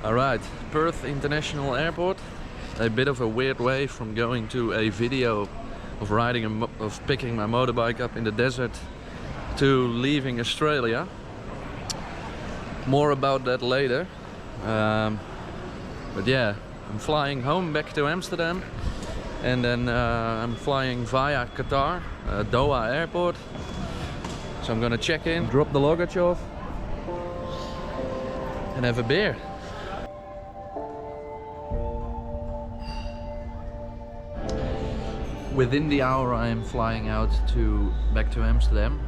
Alright, Perth International Airport. A bit of a weird way from going to a video of picking my motorbike up in the desert to leaving Australia. More about that later. But yeah, I'm flying home back to Amsterdam, and then I'm flying via Qatar, Doha airport. So I'm gonna check in, drop the luggage off, and have a beer. Within the hour I am flying out back to Amsterdam.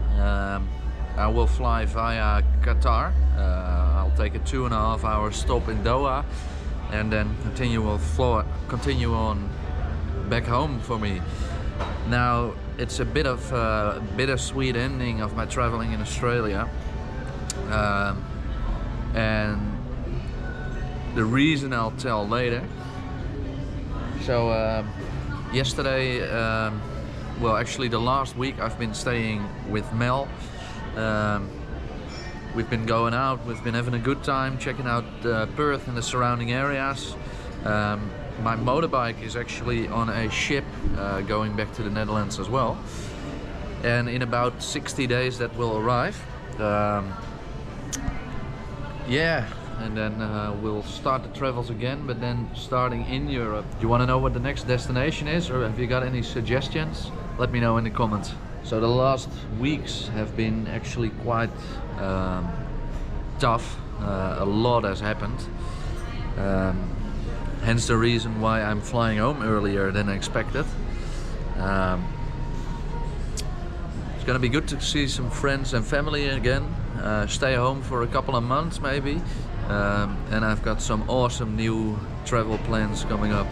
I will fly via Qatar. I'll take a 2.5 hour stop in Doha, and then continue on back home for me. Now it's a bit of a bittersweet ending of my traveling in Australia, and the reason I'll tell later. So yesterday, well actually the last week I've been staying with Mel. We've been going out, we've been having a good time, checking out Perth and the surrounding areas. My motorbike is actually on a ship going back to the Netherlands as well. And in about 60 days that will arrive. Yeah, and then we'll start the travels again, but then starting in Europe. Do you want to know what the next destination is, or have you got any suggestions? Let me know in the comments. So the last weeks have been actually quite tough. A lot has happened. Hence the reason why I'm flying home earlier than expected. It's gonna be good to see some friends and family again. Stay home for a couple of months maybe. And I've got some awesome new travel plans coming up.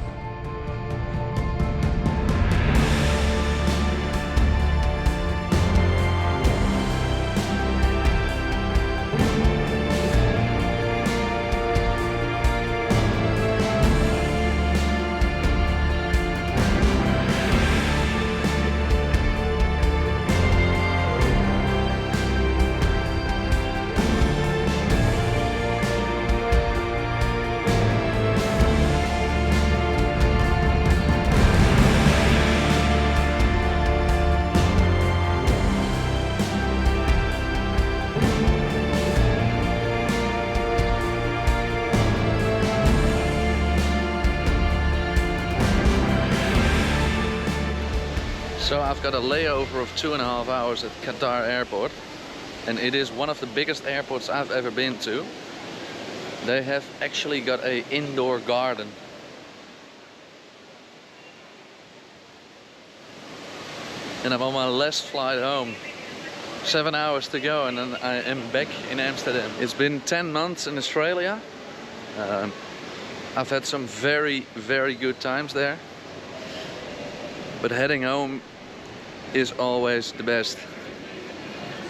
So I've got a layover of 2.5 hours at Qatar airport, and it is one of the biggest airports I've ever been to. They have actually got an indoor garden. And I'm on my last flight home. 7 hours to go and then I am back in Amsterdam. It's been 10 months in Australia. I've had some very, very good times there. But heading home is always the best.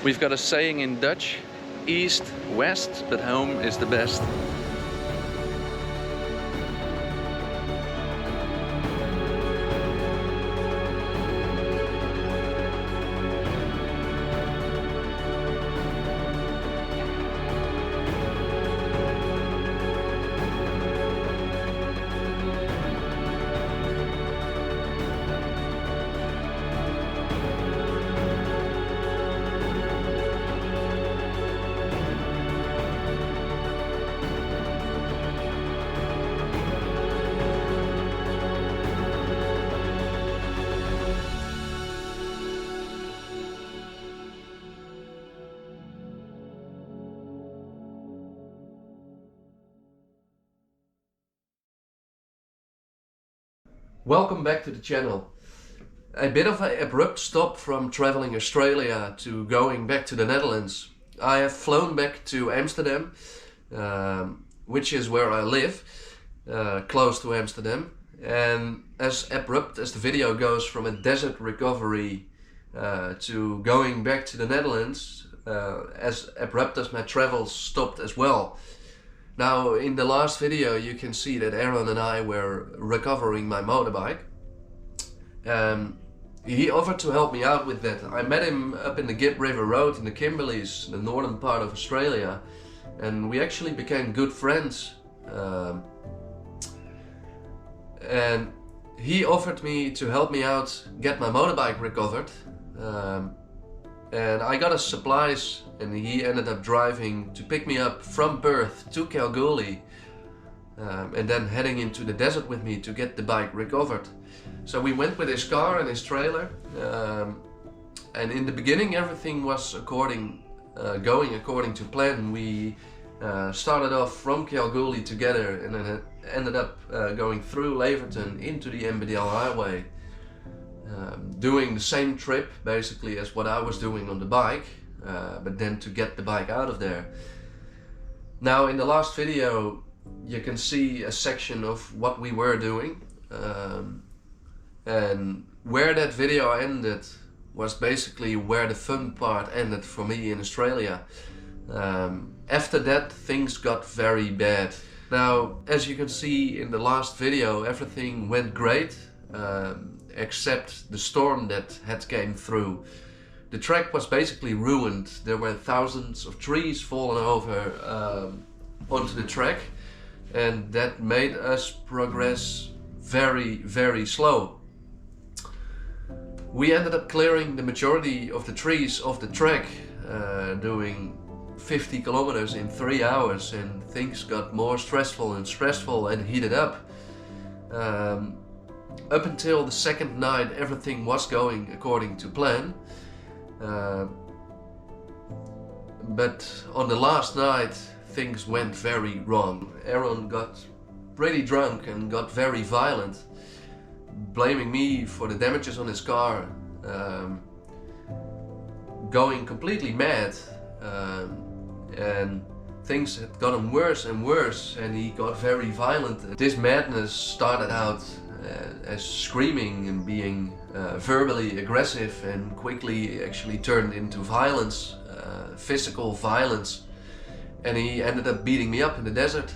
We've got a saying in Dutch, east, west, but home is the best. Welcome back to the channel. A bit of an abrupt stop from traveling Australia to going back to the Netherlands. I have flown back to Amsterdam, which is where I live, close to Amsterdam. And as abrupt as the video goes from a desert recovery to going back to the Netherlands, as abrupt as my travels stopped as well. Now in the last video you can see that Aaron and I were recovering my motorbike. He offered to help me out with that. I met him up in the Gibb River Road in the Kimberleys, the northern part of Australia, and we actually became good friends. Um, and he offered me to help me out get my motorbike recovered. And I got his supplies, and he ended up driving to pick me up from Perth to Kalgoorlie, and then heading into the desert with me to get the bike recovered. So we went with his car and his trailer, and in the beginning everything was going according to plan. We started off from Kalgoorlie together, and then it ended up going through Laverton into the Anne Beadell Highway, doing the same trip basically as what I was doing on the bike, but then to get the bike out of there. Now in the last video you can see a section of what we were doing, and where that video ended was basically where the fun part ended for me in Australia. After that things got very bad. Now as you can see in the last video, everything went great, except the storm that had came through. The track was basically ruined. There were thousands of trees fallen over onto the track, and that made us progress very slow. We ended up clearing the majority of the trees off the track, doing 50 kilometers in 3 hours, and things got more stressful and heated up. Up until the second night everything was going according to plan, but on the last night things went very wrong. Aaron got pretty drunk and got very violent, blaming me for the damages on his car, going completely mad, and things had gotten worse and worse, and he got very violent. This madness started out as screaming and being verbally aggressive, and quickly actually turned into violence, physical violence, and he ended up beating me up in the desert,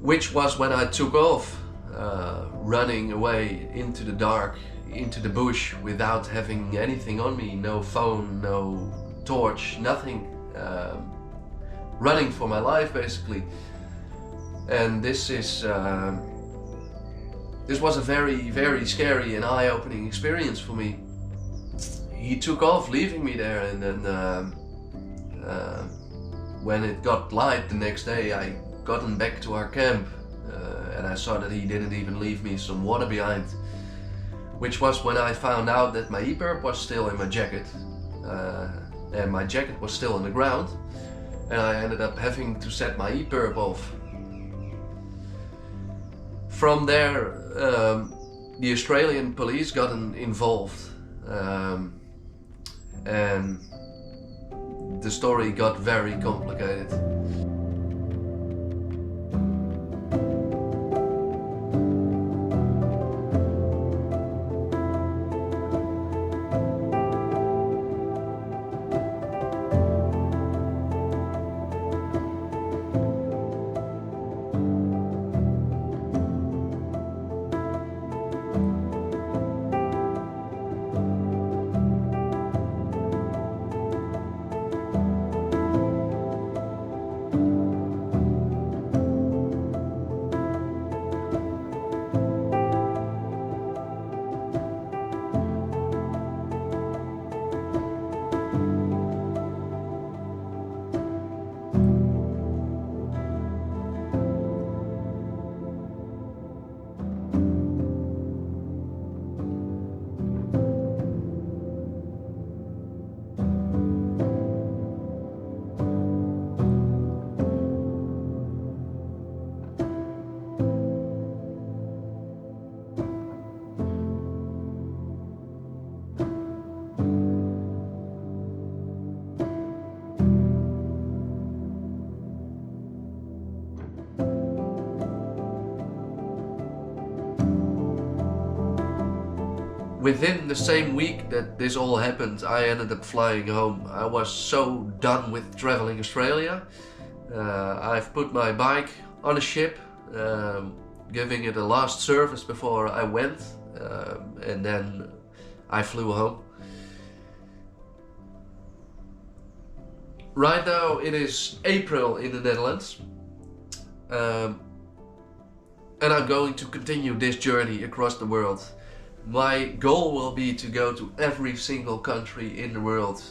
which was when I took off, running away into the dark, into the bush, without having anything on me, no phone, no torch, nothing, running for my life basically. And this was a very scary and eye-opening experience for me. He took off, leaving me there, and then when it got light the next day, I got him back to our camp, and I saw that he didn't even leave me some water behind, which was when I found out that my e-perp was still in my jacket, and my jacket was still on the ground, and I ended up having to set my e-perp off. From there, the Australian police got involved, and the story got very complicated. Within the same week that this all happened, I ended up flying home. I was so done with traveling Australia. I've put my bike on a ship, giving it a last service before I went, and then I flew home. Right now it is April in the Netherlands, and I'm going to continue this journey across the world. My goal will be to go to every single country in the world,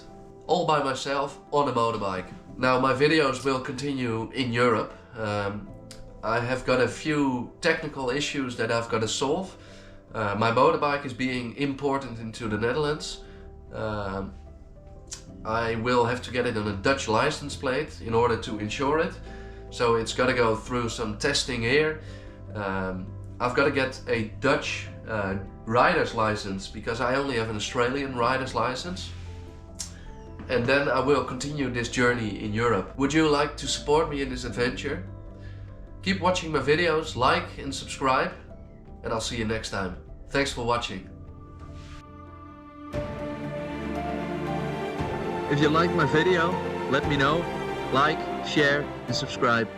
all by myself on a motorbike. Now my videos will continue in Europe. I have got a few technical issues that I've got to solve. My motorbike is being imported into the Netherlands. I will have to get it on a Dutch license plate in order to insure it. So it's got to go through some testing here. I've got to get a Dutch rider's license because I only have an Australian rider's license. And then I will continue this journey in Europe. Would you like to support me in this adventure? Keep watching my videos, like and subscribe, and I'll see you next time. Thanks for watching. If you like my video, let me know. Like, share and subscribe.